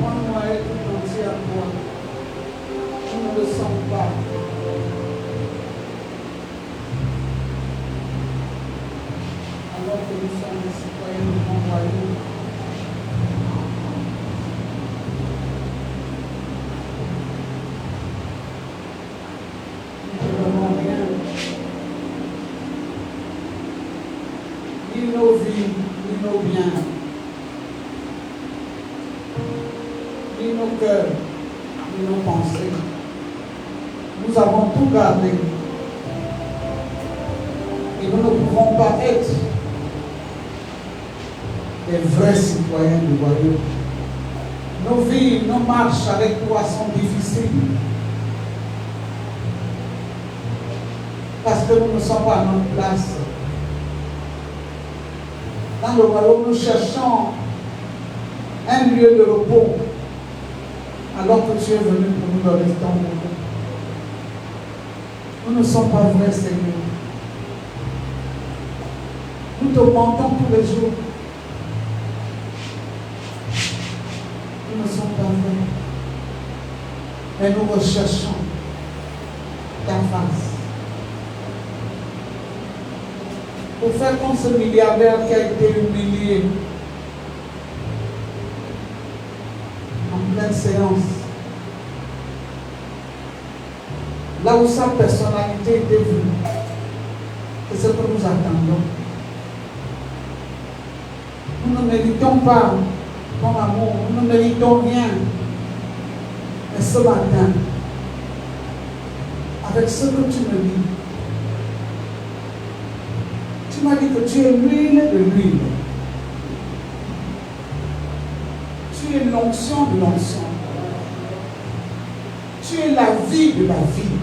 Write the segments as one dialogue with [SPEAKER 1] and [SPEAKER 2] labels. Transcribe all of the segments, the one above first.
[SPEAKER 1] apprends-nous à être entiers à toi. Nous ne le sommes pas. Alors que nous sommes des citoyens de ton royaume. Nous ne demandons rien. Ni nos vies, ni nos biens, ni nos cœurs, ni nos pensées. Nous avons tout gardé. Et nous ne pouvons pas être des vrais citoyens du royaume. Nos vies, nos marches avec toi sont difficiles. Parce que nous ne sommes pas à notre place. Dans le royaume, nous cherchons un lieu de repos, alors que tu es venu pour nous donner ton repos. Nous ne sommes pas vrais, Seigneur. Nous te mentons tous les jours. Nous ne sommes pas vrais. Mais nous recherchons ta face. Pour faire comme ce milliardaire qui a été humilié en pleine séance. Là où sa personnalité était vue. C'est ce que nous attendons. Nous ne méritons pas ton amour, nous ne méritons rien. Mais ce matin, avec ce que tu me dis, tu m'as dit que tu es l'huile de l'huile. Tu es l'onction de l'onction. Tu es la vie de la vie.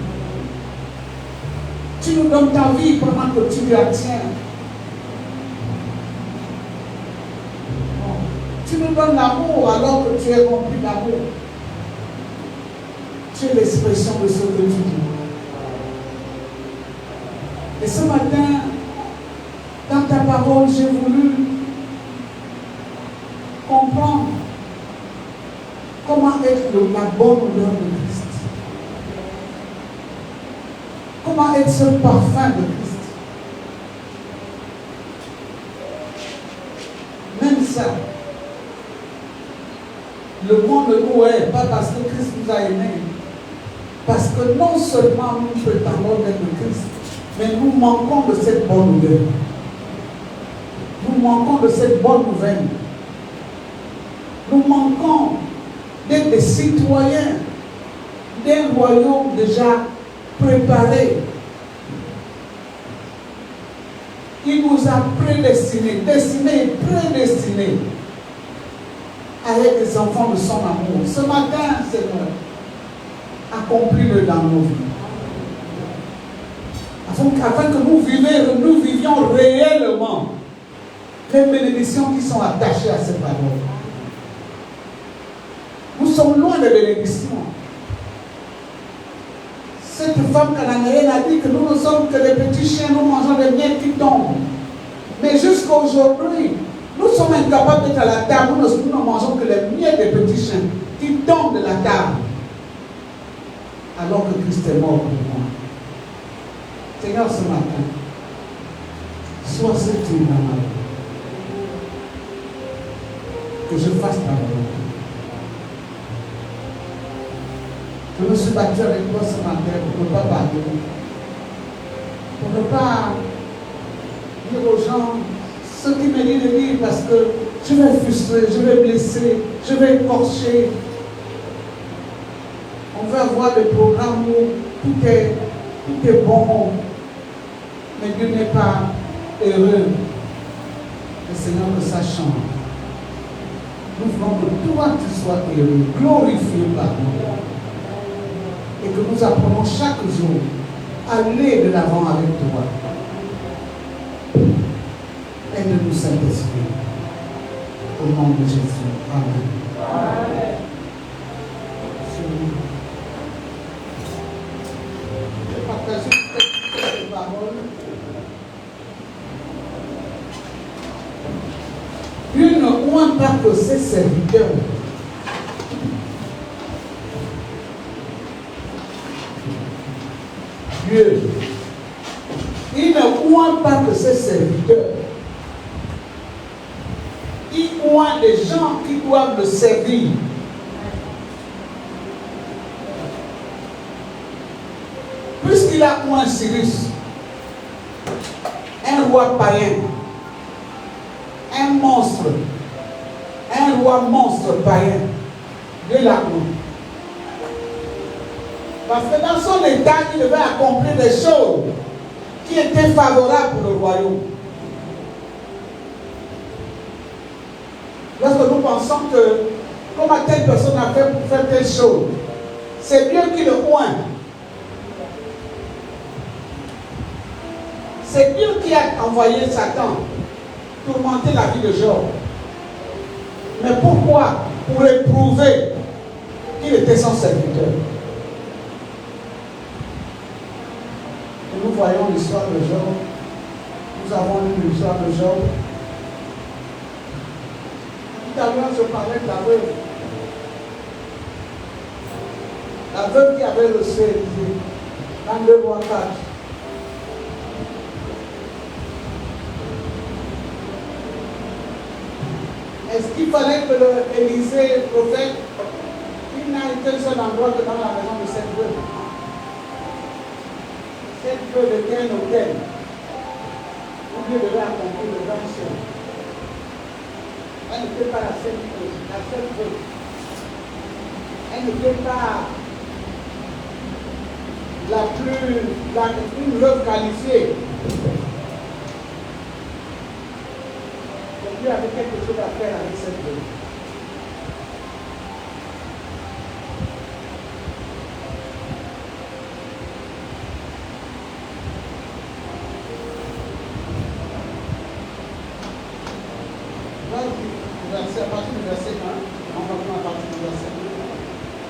[SPEAKER 1] Tu nous donnes ta vie pendant que tu la tiens. Tu nous donnes l'amour alors que tu es rempli d'amour. Tu es l'expression de ce que tu dis. Et ce matin, dans ta parole, j'ai voulu comprendre comment être la bonne odeur de Christ. Comment être ce parfum de Christ. Même ça, le monde nous hait, pas parce que Christ nous a aimés, parce que non seulement nous prétendons d'être Christ, mais nous manquons de cette bonne odeur. Nous manquons de cette bonne nouvelle. Nous manquons d'être des citoyens d'un royaume déjà préparé. Il nous a prédestinés, destinés et prédestinés à être des enfants de son amour. Ce matin, Seigneur, accomplis-le dans nos vies. Afin que nous vivions réellement les bénédictions qui sont attachées à ces paroles. Nous sommes loin des bénédictions. Cette femme cananéenne a dit que nous ne sommes que des petits chiens, nous mangeons des miettes qui tombent. Mais jusqu'à aujourd'hui, nous sommes incapables d'être à la table, nous ne mangeons que les miettes des petits chiens qui tombent de la table. Alors que Christ est mort pour moi. Seigneur, ce matin, sois cette huile dans ma vie. Que je fasse ta volonté. Je me suis battu avec toi ce matin pour ne pas parler, pour ne pas dire aux gens ce qui me dit de dire, parce que je vais frustrer, je vais blesser, je vais écorcher. On veut avoir des programmes où tout est bon, mais Dieu n'est pas heureux. Le Seigneur, que ça change. Nous voulons que toi tu sois heureux, glorifié par nous. Et que nous apprenons chaque jour à aller de l'avant avec toi. Aide-nous, Saint-Esprit. Au nom de Jésus. Amen. Amen. Je vais partager quelques paroles. Une ou un pas que ses serviteurs Dieu. Il ne oint pas que ses serviteurs. Il oint les gens qui doivent le servir. Puisqu'il a oint Cyrus, un roi païen, un monstre, un roi monstre païen, Dieu l'a oint. Parce que dans son état, il devait accomplir des choses qui étaient favorables pour le royaume. Lorsque nous pensons que, comment telle personne a fait pour faire telle chose, c'est Dieu qui le oint. C'est Dieu qui a envoyé Satan tourmenter la vie de Job. Mais pourquoi? Pour éprouver qu'il était son serviteur. Et nous voyons l'histoire de Job. Nous avons lu l'histoire de Job. Tout à l'heure, je parlais de la veuve. La veuve qui avait le ciel, dans 2 Rois 4. Est-ce qu'il fallait que Élisée, le prophète, il n'a qu'un seul endroit que dans la maison de cette veuve? Cette veuve était un hôtel où Dieu devait accomplir le grand ciel. Elle n'était pas la seule veuve. Elle n'était pas une veuve qualifiée. Dieu avait quelque chose à faire avec cette veuve. À partir du verset 1, on va prendre à partir du verset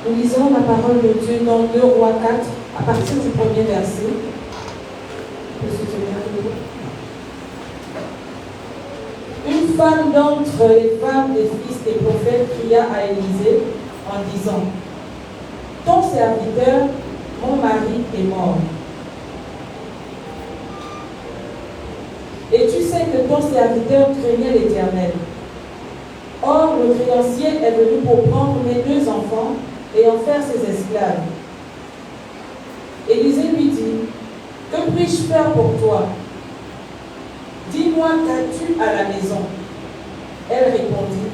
[SPEAKER 1] 1.
[SPEAKER 2] Nous lisons la parole de Dieu dans 2 Rois 4, à partir du premier verset. Une femme d'entre les femmes des fils des prophètes cria à Élisée en disant: ton serviteur, mon mari, est mort. Et tu sais que ton serviteur craignait l'Éternel. Or, le créancier est venu pour prendre mes 2 enfants et en faire ses esclaves. Élisée lui dit: que puis-je faire pour toi? Dis-moi, qu'as-tu à la maison? Elle répondit: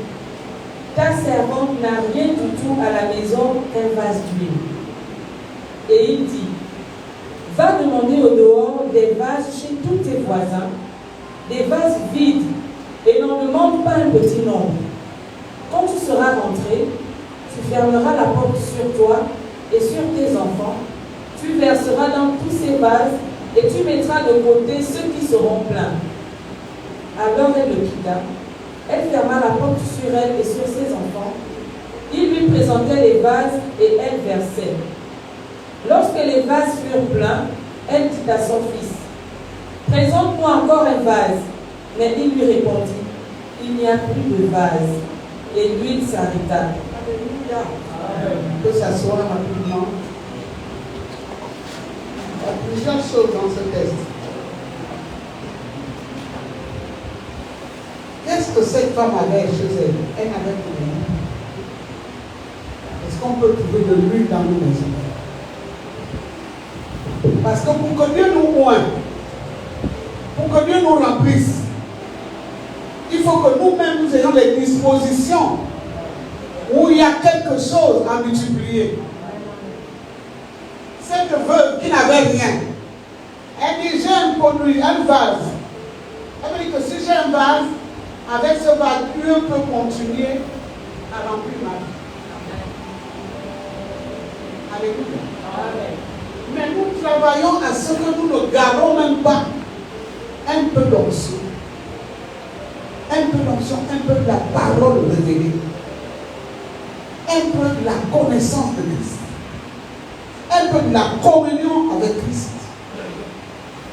[SPEAKER 2] ta servante n'a rien du tout à la maison qu'un vase d'huile. Et il dit: va demander au dehors des vases chez tous tes voisins, des vases vides, et n'en demande pas un petit nombre. Quand tu seras rentré, tu fermeras la porte sur toi et sur tes enfants, tu verseras dans tous ces vases et tu mettras de côté ceux qui seront pleins. Alors elle le quitta. Elle ferma la porte sur elle et sur ses enfants. Il lui présentait les vases et elle versait. Lorsque les vases furent pleins, elle dit à son fils: présente-moi encore un vase. Mais il lui répondit: il n'y a plus de vase. Et l'huile s'arrêta.
[SPEAKER 1] Alléluia. On peut s'asseoir rapidement. Il y a plusieurs choses dans ce texte. Qu'est-ce que cette femme avait chez elle? Elle n'avait plus rien. Est-ce qu'on peut trouver de l'huile dans nos maisons? Parce que pour que Dieu nous oigne, pour que Dieu nous remplisse, il faut que nous-mêmes nous ayons les dispositions où il y a quelque chose à multiplier. Cette veuve qui n'avait rien, elle dit: j'ai un produit, un vase. Elle dit que si j'ai un vase, avec ce vase, Dieu peut continuer à remplir ma vie. Alléluia. Mais nous travaillons à ce que nous ne gardons même pas un peu d'onction. Un peu d'onction, un peu de la parole révélée. Un peu de la connaissance de Christ. Un peu de la communion avec Christ.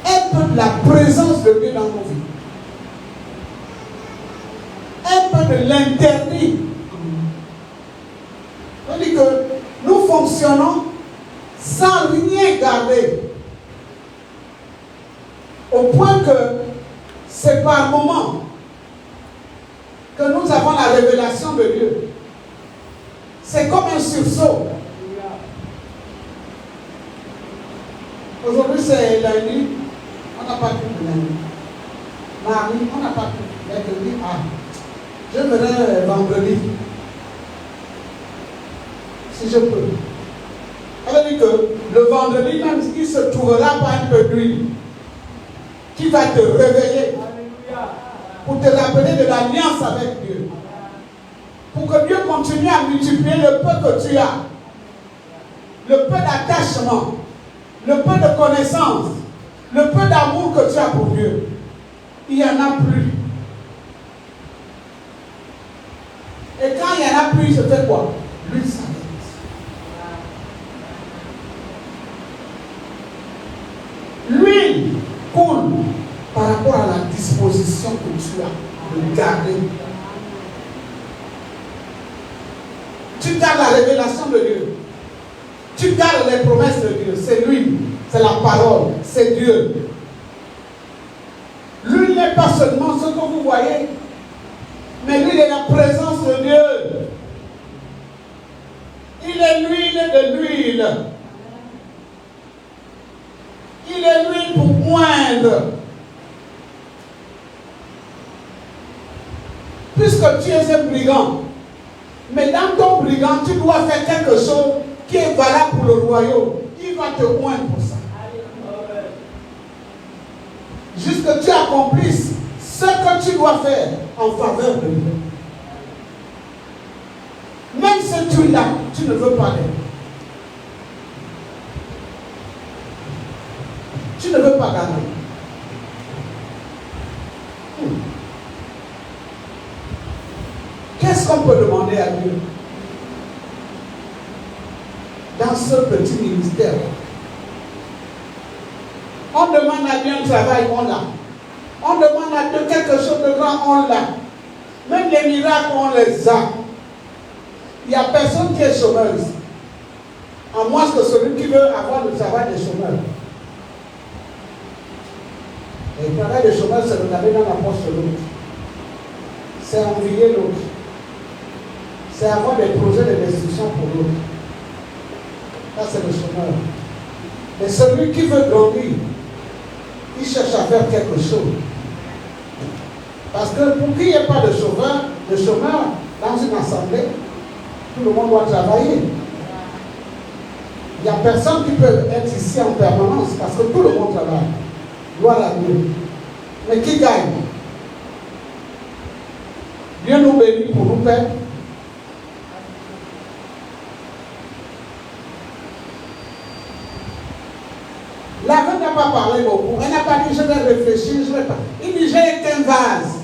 [SPEAKER 1] Un peu de la présence de Dieu dans nos vies. Un peu de l'interdit. On dit que nous fonctionnons sans rien garder. Au point que c'est par moment que nous avons la révélation de Dieu. C'est comme un sursaut. Aujourd'hui c'est lundi, on n'a pas pu de lundi. Mardi, on n'a pas pu. Mercredi, je verrai vendredi. Si je peux. Ça veut dire que le vendredi, même il se trouvera par un peu d'huile qui va te réveiller pour te rappeler de l'alliance avec Dieu. Pour que Dieu continue à multiplier le peu que tu as, le peu d'attachement, le peu de connaissance, le peu d'amour que tu as pour Dieu. Il n'y en a plus. Et quand il n'y en a plus, je fais quoi? Lui s'arrête. L'huile coule par rapport à la disposition que tu as de garder. Tu gardes la révélation de Dieu. Tu gardes les promesses de Dieu. C'est lui, c'est la parole, c'est Dieu. L'huile n'est pas seulement ce que vous voyez, mais l'huile est la présence de Dieu. Il est l'huile de l'huile. Il est l'huile pour moindre. Puisque tu es un brigand, mais dans ton brigand, tu dois faire quelque chose qui est valable pour le royaume. Il va te moindre pour ça. Jusque tu accomplisses ce que tu dois faire en faveur de Dieu. Même si tu l'as, tu ne veux pas l'aider. Tu ne veux pas gagner. Qu'est-ce qu'on peut demander à Dieu dans ce petit ministère? On demande à Dieu un travail, on l'a. On demande à Dieu quelque chose de grand, on l'a. Même les miracles, on les a. Il n'y a personne qui est chômeuse. À moins que celui qui veut avoir le travail des chômeurs. Et le travail des chômeurs, c'est regarder dans la poche de l'autre. C'est envier l'autre. C'est avoir des projets de destruction pour l'autre. Ça, c'est le chômeur. Mais celui qui veut grandir, il cherche à faire quelque chose. Parce que pour qu'il n'y ait pas de chômeur dans une assemblée, tout le monde doit travailler. Il n'y a personne qui peut être ici en permanence parce que tout le monde travaille. Gloire à Dieu. Mais qui gagne? Dieu nous bénit pour nous faire. La veuve n'a pas parlé beaucoup. Elle n'a pas dit je vais réfléchir, je vais pas. Il dit j'ai qu'un vase.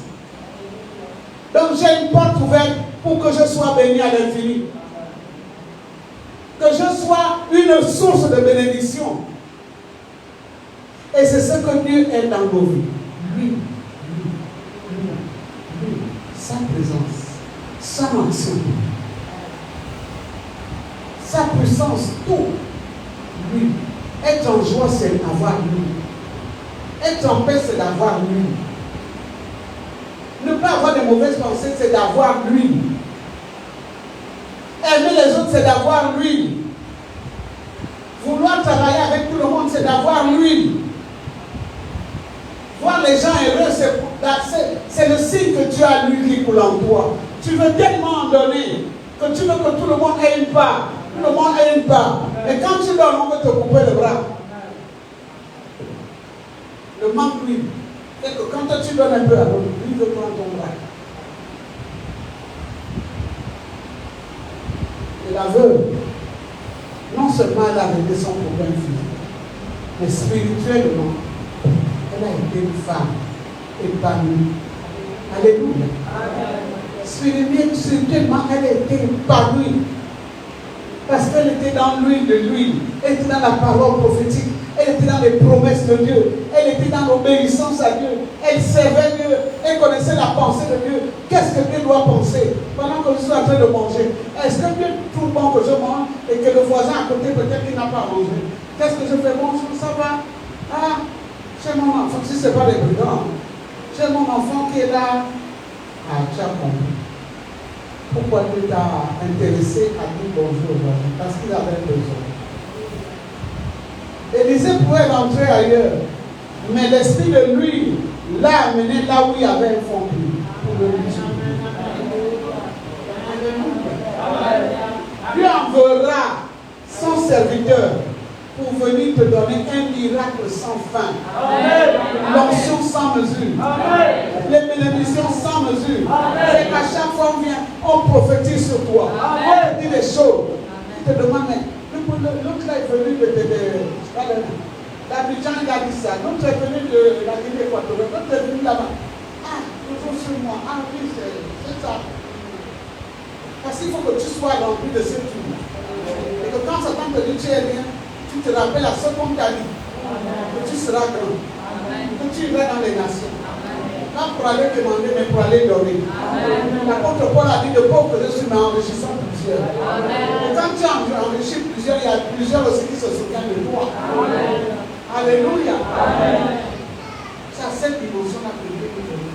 [SPEAKER 1] Donc j'ai une porte ouverte pour que je sois béni à l'infini. Que je sois une source de bénédiction. Et c'est ce que Dieu est dans nos vies. Lui, sa présence, son action, sa puissance, tout. Lui. Être en joie, c'est avoir lui. Être en paix, c'est d'avoir lui. Ne pas avoir de mauvaises pensées, c'est d'avoir lui. Aimer les autres, c'est d'avoir lui. Vouloir travailler avec tout le monde, c'est d'avoir lui. Voir les gens heureux, c'est le signe que tu as lui qui coule en toi. Tu veux tellement en donner que tu veux que tout le monde ait une part. Tout le monde ait une part. Mais quand tu donnes, on veut te couper le bras. Le manque lui. C'est que quand tu donnes un peu à l'autre, lui veut prendre ton bras. Et la veuve, non seulement elle a réglé son problème physique, mais spirituellement, elle a été une femme épanouie. Alléluia. Spirituellement, elle a été épanouie. Parce qu'elle était dans l'huile de l'huile. Elle était dans la parole prophétique. Elle était dans les promesses de Dieu. Elle était dans l'obéissance à Dieu. Elle servait Dieu. Elle connaissait la pensée de Dieu. Qu'est-ce que Dieu doit penser pendant que je suis en train de manger? Est-ce que Dieu trouve bon que je mange et que le voisin à côté peut-être qu'il n'a pas mangé? Qu'est-ce que je fais? Bonjour, ça va? Ah, J'ai mon enfant, si ce n'est pas des brigands, j'ai mon enfant qui est là. Ah, tu as compris. Pourquoi tu t'as intéressé à dire bonjour aujourd'hui? Parce qu'il avait besoin. Élisée pouvait rentrer ailleurs, mais l'esprit de lui l'a amené là où il y avait un fond pour le tuer. Lui enverra son serviteur pour venir te donner un miracle sans fin. L'onction sans mesure. Les bénédictions sans mesure. C'est qu'à chaque fois on vient, on prophétise sur toi. On te dit les choses. Tu te demandes, mais l'autre là est venu de l'Abidjan, il a dit ça. L'autre est venu de la Guinée équatoriale. L'autre est venu là-bas. Ah, toujours sur moi. Ah oui, c'est ça. Parce qu'il faut que tu sois rempli de ce truc-là. Et que quand Satan te dit tu es rien, tu te rappelles à ce qu'on t'a dit. Que tu seras grand. Que tu iras dans les nations. Pas pour aller demander, mais pour aller dormir. L'apôtre Paul a dit de pauvre que je suis, mais enrichissant plusieurs. Et quand tu enrichis plusieurs, il y a plusieurs aussi qui se souviennent de toi. Alléluia. C'est à cette dimension-là que Dieu nous donne.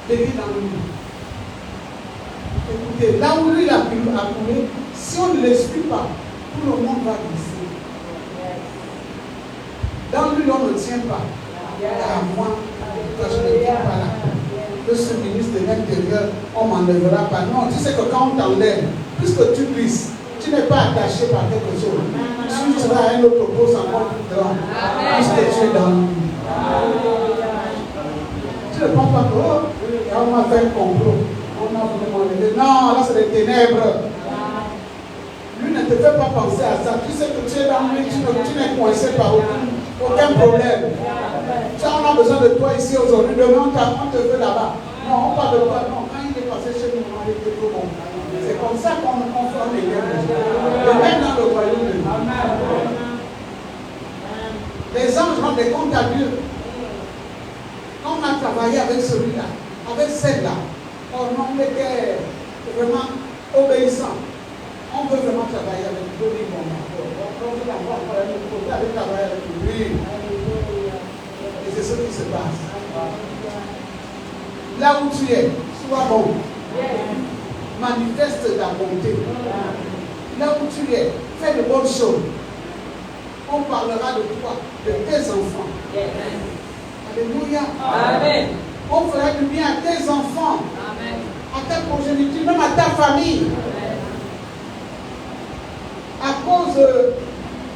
[SPEAKER 1] L'église dans le monde. Écoutez, là où lui a coulé, si on ne l'explique pas, tout le monde va glisser. Dans lui, on ne tient pas. À moi, quand je ne tiens pas là, que ce ministre de l'Intérieur, on ne m'enlèvera pas. Non, tu sais que quand on t'enlève, puisque tu glisses, tu n'es pas attaché par quelque chose. Tu seras à un autre poste encore plus grand. Puisque tu es dans lui. Tu ne penses pas que, oh, on m'a fait un complot. On a voulu m'enlever. Non, là c'est des ténèbres. Lui ne te fait pas penser à ça. Tu sais que tu es dans lui, tu n'es coincé par aucun problème. Ça, on a besoin de toi ici aujourd'hui. Demain, on te veut là-bas. Non, on parle de toi. Non, quand il est passé chez nous, on était trop bon. C'est comme ça qu'on forme les guerres. Et même dans le royaume de Dieu. Les anges rendent des comptes à Dieu. Quand on a travaillé avec celui-là, avec celle-là, on était vraiment obéissant. On veut vraiment travailler avec lui. On veut l'avoir avec travailler avec lui. Et c'est ce qui se passe. Là où tu es, sois bon. Manifeste ta bonté. Là où tu es, fais de bonnes choses. On parlera de toi, de tes enfants. Alléluia.
[SPEAKER 2] Amen.
[SPEAKER 1] On fera du bien à tes enfants.
[SPEAKER 2] Amen.
[SPEAKER 1] À ta progéniture, même à ta famille. À cause de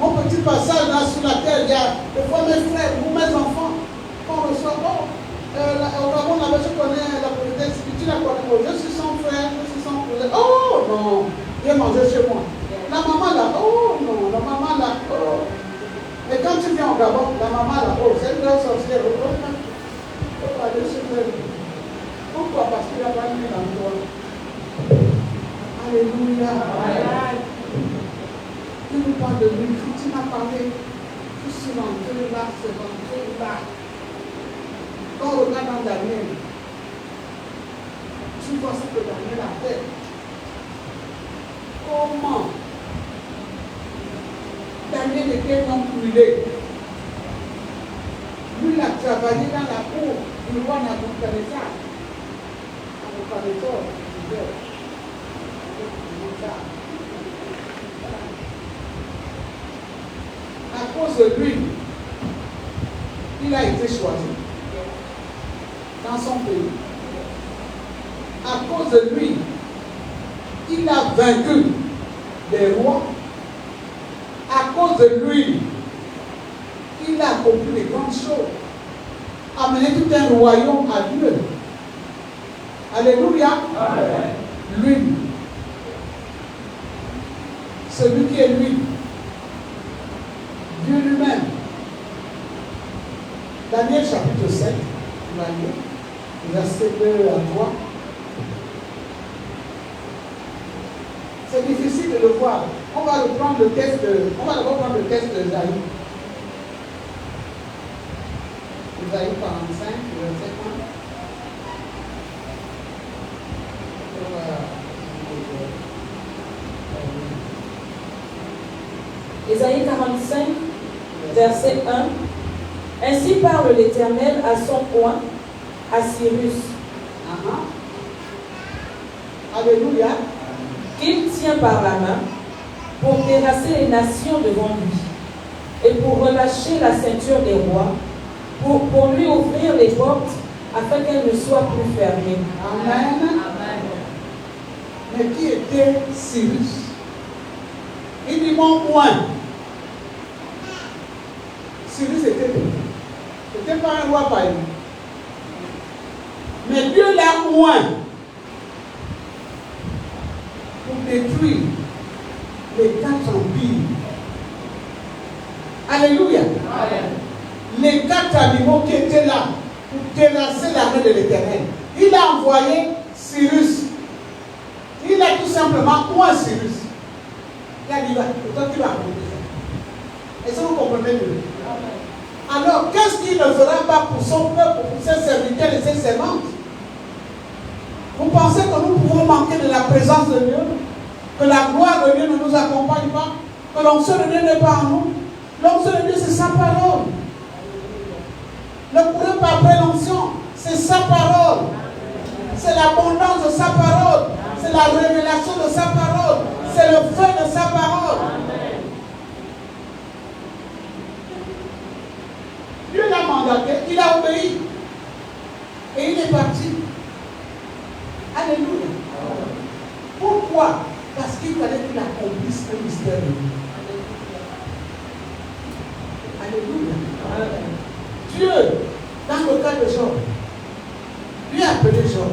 [SPEAKER 1] mon petit passage là sur la terre, il y a des fois mes frères, vous mes enfants, on reçoit, oh, au Gabon, là-bas, je connais la politesse, tu la connais, oh, je suis son frère, je suis son frère. Oh non, viens manger chez moi. La maman là, oh non, la maman là, oh. Et quand tu viens au Gabon, la maman là, oh, c'est une grande sorcière, oh, oh, allez chez elle. Pourquoi? Parce qu'il a pas mis dans toi. Alléluia. Tu nous parles de lui, tu m'as parlé, tu suis rentré là, c'est rentré là. Quand on regarde dans Daniel, tu vois ce que Daniel a fait. Comment Daniel était non brûlé. Lui, il a travaillé dans la cour du roi Nabuchodonosor. Nabuchodonosor, à cause de lui, il a été choisi dans son pays. À cause de lui, il a vaincu les rois. À cause de lui, il a accompli les grandes choses. Amené tout un royaume à Dieu. Alléluia. Amen. Lui, celui qui est lui, Dieu lui-même. Daniel chapitre 7, tu vas lire, verset 2 à 3. C'est difficile de le voir. On va prendre le texte on va d'abord prendre le texte d'Esaïe. Esaïe 45, verset 1.
[SPEAKER 2] Esaïe 45, verset 1. Ainsi parle l'Éternel à son coin, à Cyrus.
[SPEAKER 1] Alléluia.
[SPEAKER 2] Qu'il tient par la main pour terrasser les nations devant lui et pour relâcher la ceinture des rois, pour lui ouvrir les portes afin qu'elles ne soient plus fermées.
[SPEAKER 1] Amen. Mais qui était Cyrus? Il dit mon point. Cyrus était pas un roi païen. Mais Dieu l'a oint pour détruire les 4 empires. Alléluia. Les 4 animaux qui étaient là pour terrasser la main de l'Éternel. Il a envoyé Cyrus. Il a tout simplement oint Cyrus. Il a dit, toi tu vas accomplir ça. Est-ce que vous comprenez mieux? Alors, qu'est-ce qu'il ne fera pas pour son peuple, pour ses serviteurs et ses servantes? Vous pensez que nous pouvons manquer de la présence de Dieu? Que la gloire de Dieu ne nous accompagne pas? Que l'onction de Dieu n'est pas en nous? L'onction de Dieu, c'est sa parole. Ne courez pas après l'onction, c'est sa parole. C'est l'abondance de sa parole. C'est la révélation de sa parole. C'est le feu de sa parole. Dieu l'a mandaté, il a obéi. Et il est parti. Alléluia. Pourquoi? Parce qu'il fallait qu'il accomplisse un mystère de Dieu. Alléluia. Dieu, dans le cas de Job, lui a appelé Job.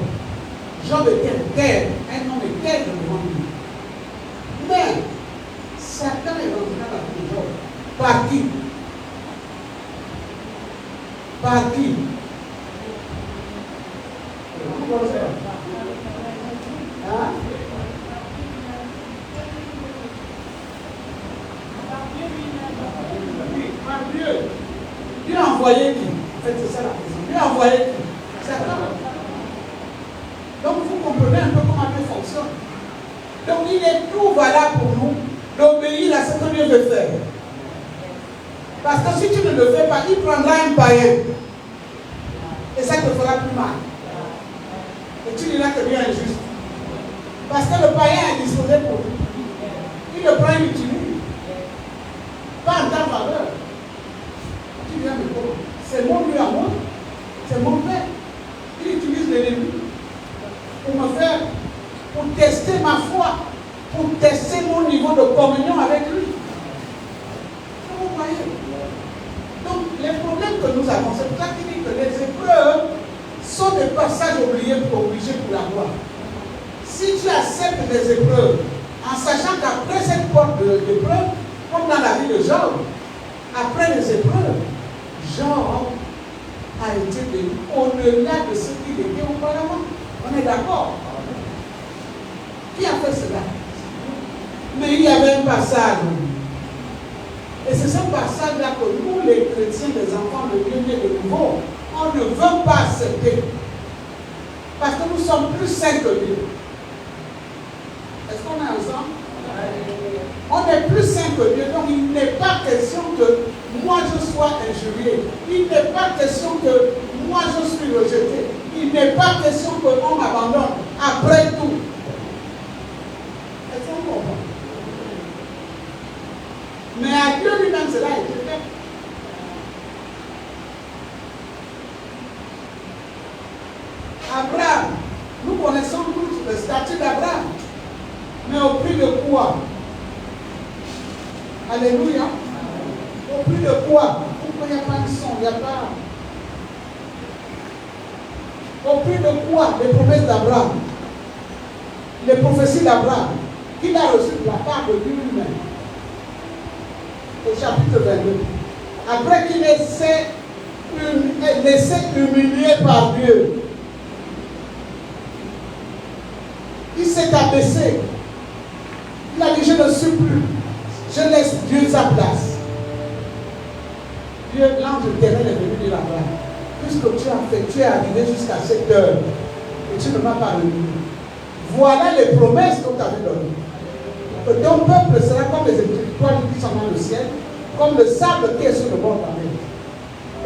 [SPEAKER 1] Job était un homme intègre devant lui. Mais Satan est rentré dans la vie de Job. Par qui? Par qui? Hein? Par Dieu. Dieu a envoyé qui? En fait, c'est ça la question. Dieu a envoyé qui? Satan. Donc vous comprenez un peu comment Dieu fonctionne. Donc il est tout valable pour nous d'obéir à ce que Dieu veut faire. Parce que si tu ne le fais pas, il prendra un païen. Et ça te fera plus mal. Et tu diras que Dieu est injuste. Parce que le païen est disposé pour lui. Il le prend, il l'utilise. Pas en ta faveur. Tu diras, mais bon, c'est mon Dieu à moi. C'est mon Père. Il utilise l'ennemi pour me faire, pour tester ma foi, pour tester mon niveau de communion avec lui. Vous voyez? Donc, les problèmes que nous avons, c'est pour ça qu'il dit que les épreuves sont des passages obligés pour la gloire. Si tu acceptes les épreuves, en sachant qu'après cette porte d'épreuve, comme dans la vie de Job, après les épreuves, Job a été béni au-delà de ce qu'il était auparavant. On est d'accord? Qui a fait cela? Mais il y avait un passage. Et c'est ce passage-là que nous, les chrétiens, les enfants de Dieu nés de nouveau, on ne veut pas accepter. Parce que nous sommes plus saints que Dieu. Est-ce qu'on est ensemble? On est plus saints que Dieu. Donc il n'est pas question que moi je sois injurié. Il n'est pas question que moi je suis rejeté. Il n'est pas question qu'on m'abandonne. Après tout. Est-ce qu'on comprend? Mais à Dieu lui-même, cela a été fait. Abraham, nous connaissons tous le statut d'Abraham. Mais au prix de quoi? Alléluia. Au prix de quoi? Pourquoi il n'y a pas de son? Il n'y a pas. Au prix de quoi? Les promesses d'Abraham. Les prophéties d'Abraham. Qu'il a reçues de la part de Dieu lui-même. Au chapitre 22. Après qu'il ait laissé humilier par Dieu, il s'est abaissé. Il a dit, je ne suis plus. Je laisse Dieu sa place. Dieu, l'ange éternel est venu dire à Abraham, puisque tu as fait, tu es arrivé jusqu'à cette heure et tu ne m'as pas revenu. Voilà les promesses qu'on t'avait données. Que ton peuple sera comme les étoiles qui sont dans le ciel, comme le sable qui est sur le bord de la mer.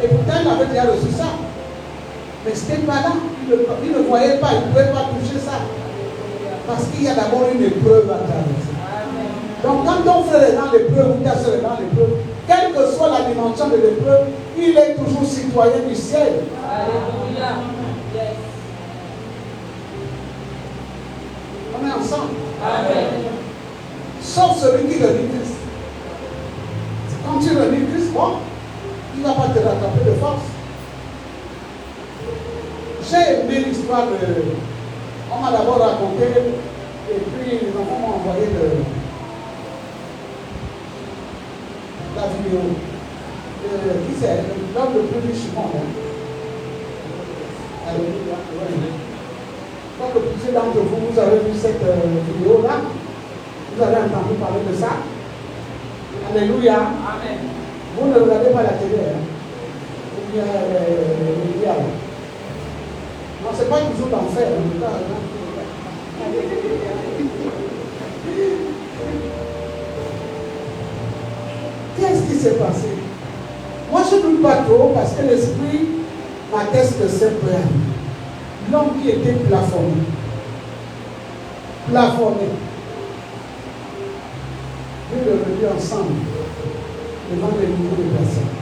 [SPEAKER 1] Et pourtant, il avait déjà reçu ça. Mais ce n'était pas là. Il ne voyait pas, il ne pouvait pas toucher ça. Parce qu'il y a d'abord une épreuve à traverser. Donc, quand ton frère est dans l'épreuve, ou ta soeur est dans l'épreuve, quelle que soit la dimension de l'épreuve, il est toujours citoyen du ciel.
[SPEAKER 2] Alléluia.
[SPEAKER 1] On est ensemble.
[SPEAKER 2] Amen.
[SPEAKER 1] Sauf celui qui renie Christ. Quand tu renies Christ, bon, il ne va pas te rattraper de force. J'ai aimé l'histoire de... On m'a d'abord raconté, et puis les enfants m'ont envoyé la vidéo. Qui c'est? L'homme le plus riche du monde. Alléluia. Donc, plusieurs d'entre vous, vous avez vu cette vidéo-là. Vous avez entendu parler de ça. Alléluia.
[SPEAKER 2] Amen.
[SPEAKER 1] Vous ne regardez pas la télé. Hein? Ou bien les médias. Non, ce n'est pas toujours l'enfer. Qu'est-ce qui s'est passé? Moi, je ne doute pas trop parce que l'esprit m'atteste que c'est peu. L'homme qui était plafonné. Plafonné. Nous le revenu ensemble devant des milliers de personnes.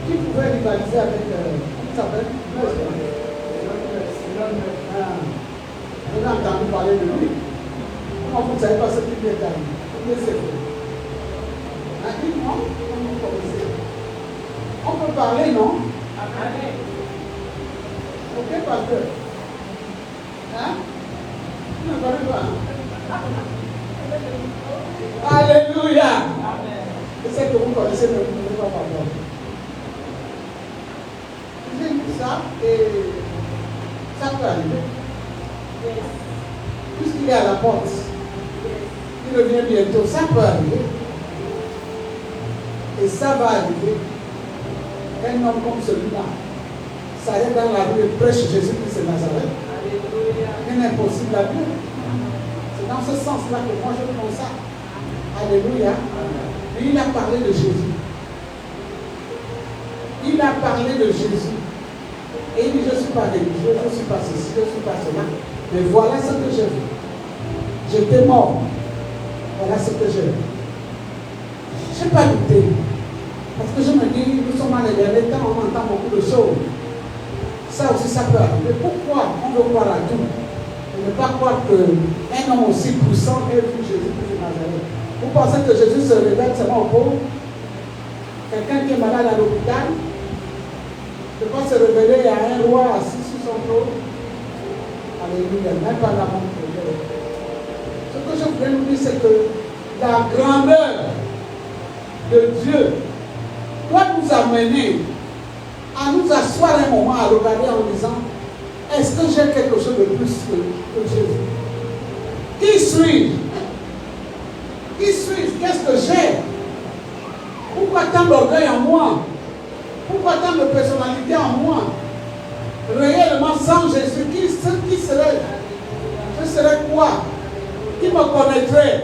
[SPEAKER 1] Qui pouvait rivaliser avec, comment ça s'appelle? On a entendu parler de lui. Comment vous ne savez pas ce qu'il est arrivé? On peut parler, non?
[SPEAKER 2] Amen.
[SPEAKER 1] Ok, pasteur. Hein? Vous ne parlez pas. Alléluia.
[SPEAKER 2] Amen.
[SPEAKER 1] Je sais que vous connaissez, mais vous ne pouvez pas parler. J'ai vu ça et ça peut arriver. Puisqu'il est à la porte, il revient bientôt, ça peut arriver. Et ça va arriver. Un homme comme celui-là, ça allait dans la rue et prêche Jésus-Christ de Nazareth. Rien n'est impossible à Dieu. C'est dans ce sens-là que moi je prends ça. Alléluia. Et il a parlé de Jésus. Il a parlé de Jésus. Et il dit, je ne suis pas religieux, je ne suis pas ceci, je ne suis pas cela. Mais voilà ce que j'ai vu. J'étais mort. Voilà ce que j'ai vu. Je n'ai pas douté. Parce que je me dis, nous sommes dans les derniers temps, on entend beaucoup de choses. Ça aussi, ça peut arriver. Pourquoi on veut croire à tout? On ne peut pas croire qu'un homme aussi puissant ait vu Jésus-Christ de Nazareth. Vous pensez que Jésus se révèle seulement aux pauvres? Quelqu'un qui est malade à l'hôpital ne peut pas se révéler à un roi assis sous son trône. Alléluia, même pas la montre de Dieu. Ce que je voulais vous dire, c'est que la grandeur de Dieu doit nous amener à nous asseoir un moment, à regarder en disant, est-ce que j'ai quelque chose de plus que Jésus? Qui suis-je? Qui suis-je? Qu'est-ce que j'ai? Pourquoi tant d'orgueil en moi? Pourquoi tant de personnalité en moi? Réellement, sans Jésus, qui serais-je? Je serais quoi? Qui me connaîtrait?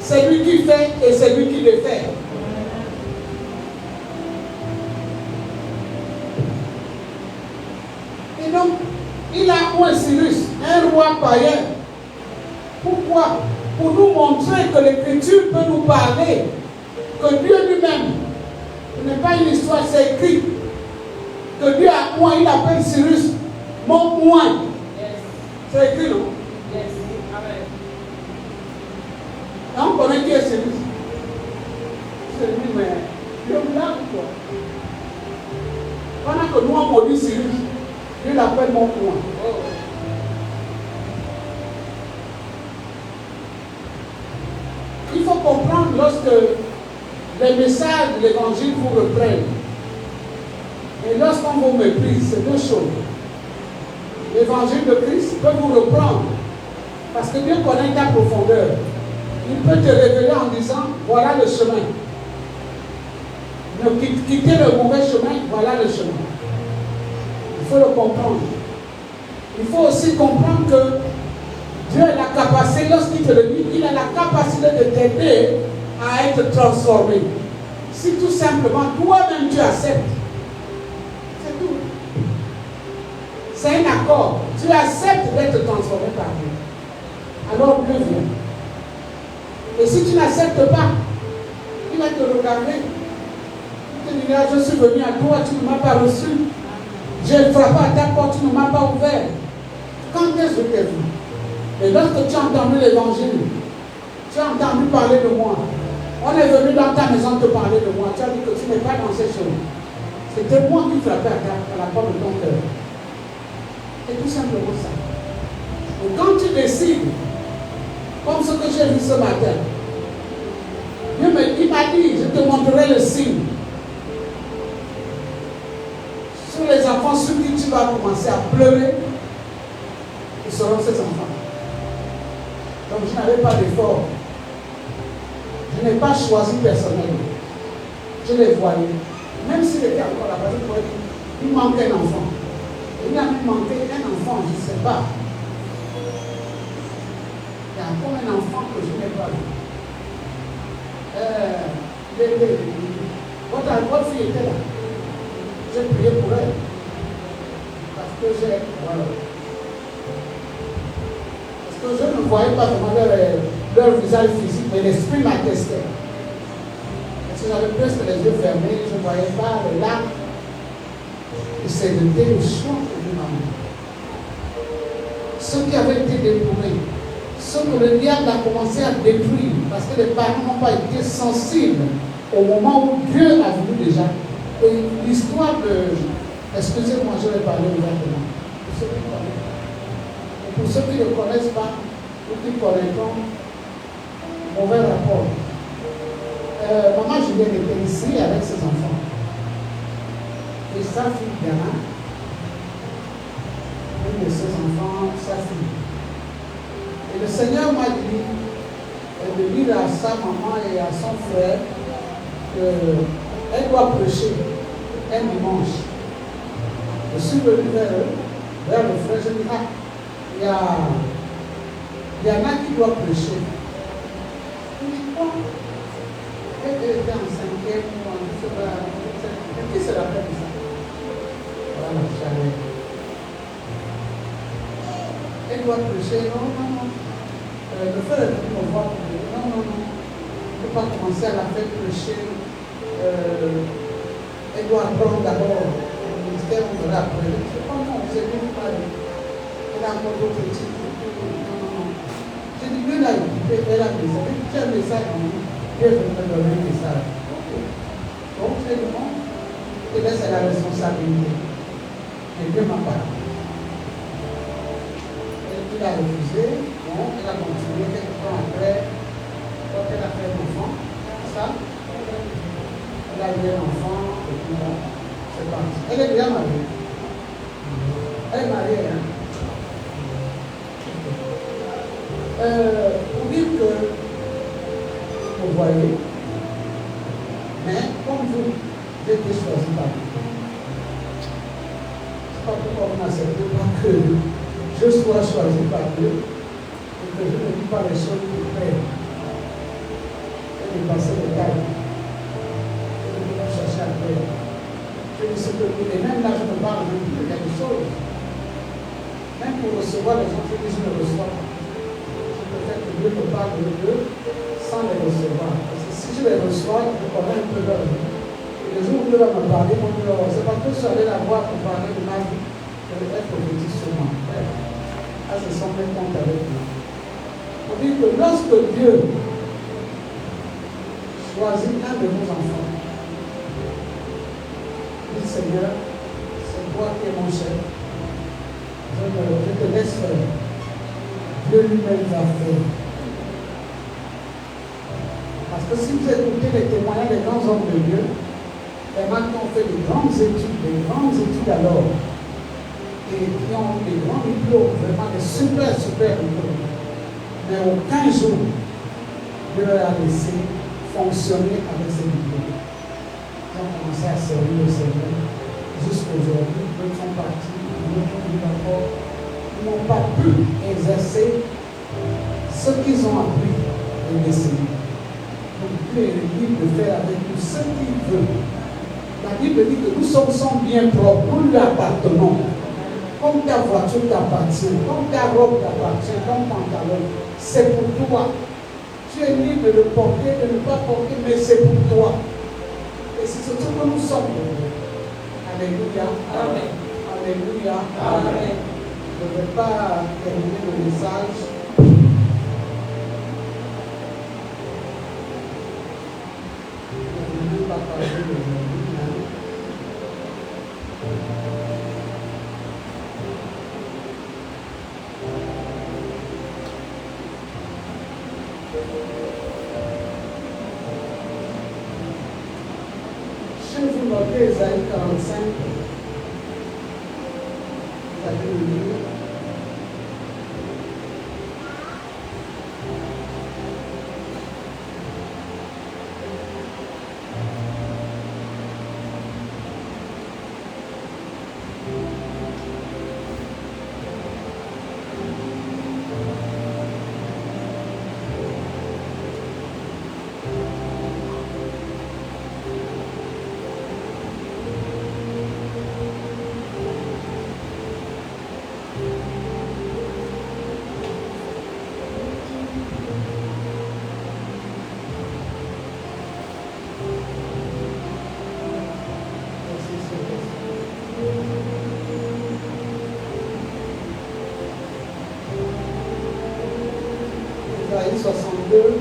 [SPEAKER 1] C'est lui qui fait et c'est lui qui défait. Et donc, il a un Cyrus, un roi païen. Pourquoi? Pour nous montrer que l'Écriture peut nous parler, que Dieu lui-même, ce n'est pas une histoire, c'est écrit, que Dieu a moi, il appelle Cyrus mon moi. C'est écrit, non? Et on connaît qui est Cyrus. C'est lui, mais Dieu blague quoi. Pendant que nous on maudit Cyrus, Dieu l'appelle mon moi. Il faut comprendre lorsque les messages de l'évangile vous reprennent et lorsqu'on vous méprise, c'est deux choses. L'évangile de Christ peut vous reprendre parce que Dieu connaît ta profondeur. Il peut te révéler en disant, voilà le chemin. Ne quittez le mauvais chemin, voilà le chemin. Il faut le comprendre. Il faut aussi comprendre que Dieu a la capacité, lorsqu'il te le dit, il a la capacité de t'aider à être transformé. Si tout simplement toi-même tu acceptes, c'est tout. C'est un accord. Tu acceptes d'être transformé par Dieu. Alors Dieu vient. Et si tu n'acceptes pas, il va te regarder. Il te dira, je suis venu à toi, tu ne m'as pas reçu. J'ai frappé à ta porte, tu ne m'as pas ouvert. Quand est-ce que tu es venu? Et lorsque tu as entendu l'évangile, tu as entendu parler de moi. On est venu dans ta maison te parler de moi. Tu as dit que tu n'es pas dans ces choses. C'était moi qui frappais à la porte de ton cœur. C'est tout simplement ça. Et quand tu décides, comme ce que j'ai vu ce matin, il m'a dit, je te montrerai le signe. Sur les enfants sur qui tu vas commencer à pleurer, ils seront ces enfants. Donc je n'avais pas d'effort. Je n'ai pas choisi personnellement. Je les voyais. Même s'il était encore là-bas, je pourrais dire, il manque un enfant. Il a même manqué un enfant, je ne sais pas. Il y a encore un enfant que je n'ai pas vu. Votre fille était là. J'ai prié pour elle. Parce que voilà. Parce que je ne voyais pas vraiment leur visage physique, mais l'esprit m'attestait. Parce que j'avais presque les yeux fermés, je ne voyais pas les larmes. Et c'était le choix que Dieu m'a mis. Ceux qui avaient été détournés, ceux que le diable a commencé à détruire, parce que les parents n'ont pas été sensibles au moment où Dieu a voulu déjà. Et l'histoire de... Excusez-moi, je vais parler ouvertement. Pour ceux qui connaissent. Et pour ceux qui ne connaissent pas, ou qui connaîtront, mauvais rapport. Maman Julienne était ici avec ses enfants. Et sa fille Diana, une de ses enfants, sa fille. Et le Seigneur m'a dit de dire à sa maman et à son frère qu'elle doit prêcher un dimanche. Je suis venu vers eux, vers le frère, je dis, il y en a qui doivent prêcher. Il dit quoi? Elle était en 5e ou en 7e. Qui se rappelle de ça? Voilà, j'allais. Elle doit prêcher. Non. Le frère est venu me voir pour dire, non. On ne peut pas commencer à la faire prêcher. Elle doit apprendre d'abord. On verra après. Je ne sais pas, non, c'est venu parler. Elle a encore d'autres titres. Non. J'ai dit, Dieu l'a équipé, elle a dit, tu as un message en nous. Dieu veut me donner un message. Donc, c'est le monde. Et là, c'est la responsabilité. Et Dieu m'a parlé. Il a refusé. Bon, elle a continué quelques temps après. Quand elle a fait un enfant, ça, elle a eu un enfant, et puis bon. Elle est bien mariée. Elle est mariée, hein. Pour dire que vous voyez, mais comme vous, j'ai été choisi par vous. C'est pas pourquoi vous n'acceptez pas que je sois choisi par Dieu et que je ne dis pas les choses pour faire. Et de passer le temps. Et de chercher à faire. Et même là, je me parle de quelque chose. Même pour recevoir les gens, je dis je ne reçois pas. Je préfère que Dieu me parle de Dieu sans les recevoir. Parce que si je les reçois, je connais un peu leur vie. Et le jour où Dieu va me parler, mon Dieu, c'est parce que je suis allé la voir pour parler de ma vie, je vais être prophétique sur moi. Ah, je sens même compte avec moi. Pour dire que lorsque Dieu choisit un de nos enfants, Seigneur, c'est toi qui es mon chef. Je te laisse faire. Dieu lui-même va faire. Parce que si vous écoutez les témoignages des grands hommes de Dieu, les gens qui ont fait de grandes études alors, et qui ont eu des grands diplômes, vraiment des super diplômes, mais aucun jour, Dieu leur a laissé fonctionner avec ces diplômes. Ils ont commencé à servir le Seigneur jusqu'aujourd'hui. D'autres sont partis, d'autres n'ont pas pu exercer ce qu'ils ont appris de l'enseigner. Donc Dieu est libre de faire avec nous ce qu'il veut. La Bible dit que nous sommes son bien propre, nous lui appartenons. Comme ta voiture t'appartient, comme ta robe t'appartient, ton pantalon, c'est pour toi. Tu es libre de le porter, de ne pas porter, mais c'est pour toi. Et c'est ce que nous sommes. Alléluia.
[SPEAKER 2] Amen.
[SPEAKER 1] Alléluia.
[SPEAKER 2] Amen.
[SPEAKER 1] Je ne vais pas terminer le message. Je ne vais pas parler aujourd'hui. Je vais vous noter Esaïe 45. Vous allez le lire. Esaïe 62.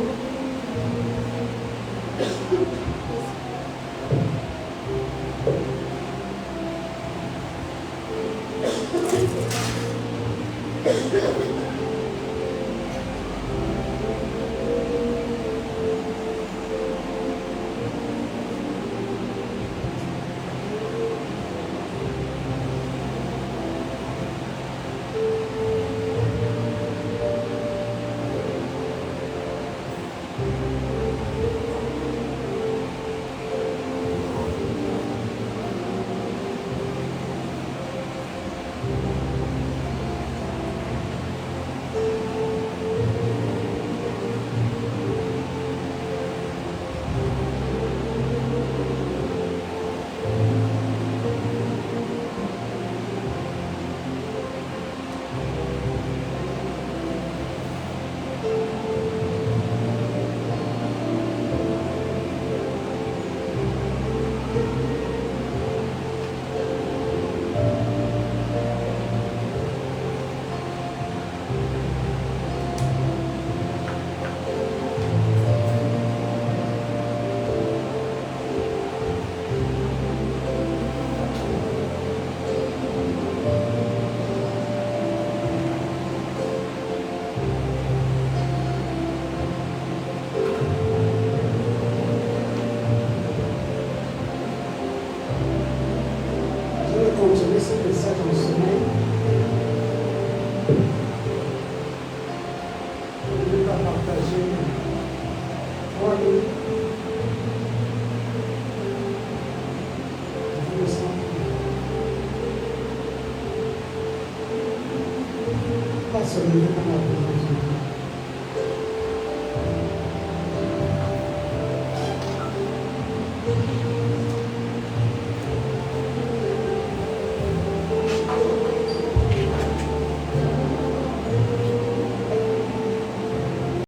[SPEAKER 1] Continuer ce message en semaine. Je ne vais pas partager 3 minutes. Je me sens pas se lever dans la présence.